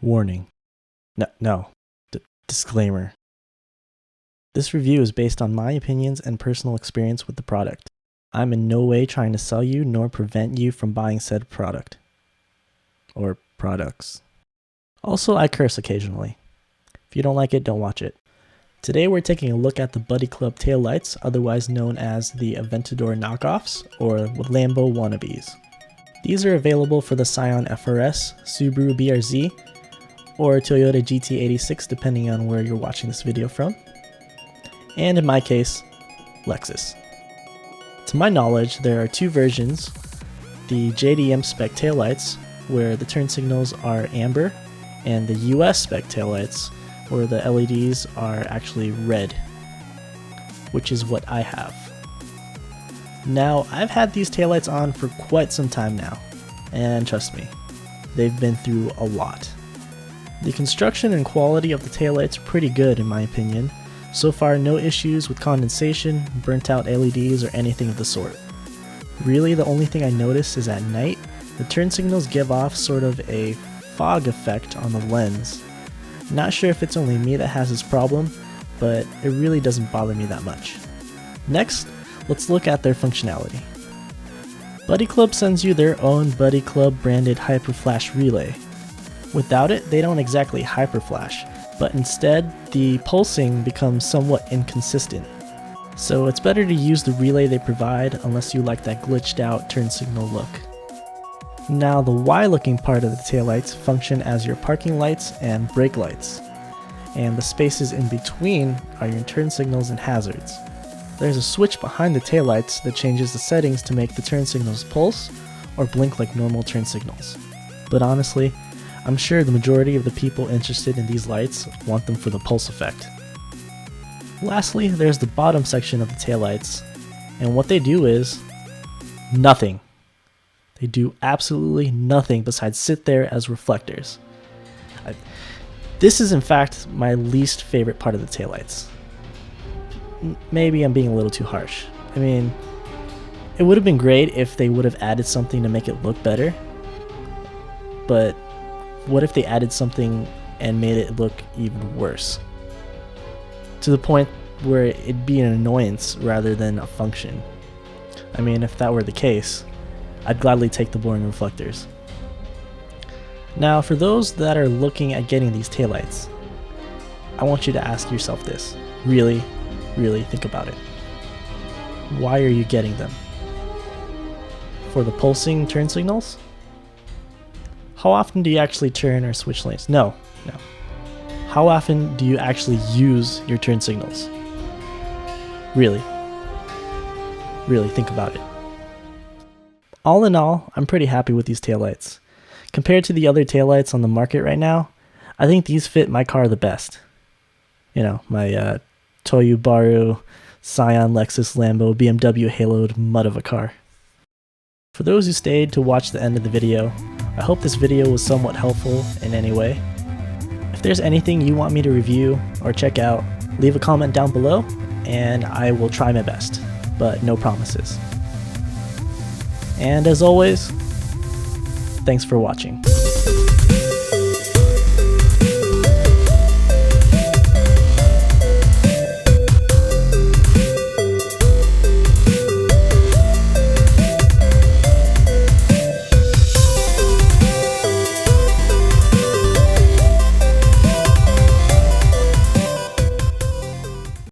Warning. No. Disclaimer. This review is based on my opinions and personal experience with the product. I'm in no way trying to sell you nor prevent you from buying said product. Or products. Also, I curse occasionally. If you don't like it, don't watch it. Today we're taking a look at the BuddyClub Taillights, otherwise known as the Aventador knockoffs, or Lambo wannabes. These are available for the Scion FRS, Subaru BRZ, or Toyota GT86 depending on where you're watching this video from, and in my case, Lexus. To my knowledge, there are two versions, the JDM spec taillights, where the turn signals are amber, and the US spec taillights, where the LEDs are actually red, which is what I have. Now, I've had these taillights on for quite some time now, and trust me, they've been through a lot. The construction and quality of the taillights are pretty good in my opinion. So far, no issues with condensation, burnt out LEDs, or anything of the sort. Really, the only thing I notice is at night, the turn signals give off sort of a fog effect on the lens. Not sure if it's only me that has this problem, but it really doesn't bother me that much. Next, let's look at their functionality. BuddyClub sends you their own BuddyClub branded HyperFlash relay. Without it, they don't exactly hyperflash, but instead, the pulsing becomes somewhat inconsistent. So it's better to use the relay they provide unless you like that glitched out turn signal look. Now the Y-looking part of the taillights function as your parking lights and brake lights, and the spaces in between are your turn signals and hazards. There's a switch behind the taillights that changes the settings to make the turn signals pulse or blink like normal turn signals. But honestly, I'm sure the majority of the people interested in these lights want them for the pulse effect. Lastly, there's the bottom section of the taillights, and what they do is nothing. They do absolutely nothing besides sit there as reflectors. This is in fact my least favorite part of the taillights. Maybe I'm being a little too harsh. I mean, it would have been great if they would have added something to make it look better, but what if they added something and made it look even worse? To the point where it'd be an annoyance rather than a function. I mean, if that were the case, I'd gladly take the boring reflectors. Now, for those that are looking at getting these taillights, I want you to ask yourself this. Really think about it. Why are you getting them? For the pulsing turn signals? How often do you actually turn or switch lanes? No. How often do you actually use your turn signals? Really think about it. All in all, I'm pretty happy with these taillights. Compared to the other taillights on the market right now, I think these fit my car the best. You know, my Subaru, Scion, Lexus, Lambo, BMW haloed mud of a car. For those who stayed to watch the end of the video, I hope this video was somewhat helpful in any way. If there's anything you want me to review or check out, leave a comment down below and I will try my best, but no promises. And as always, thanks for watching.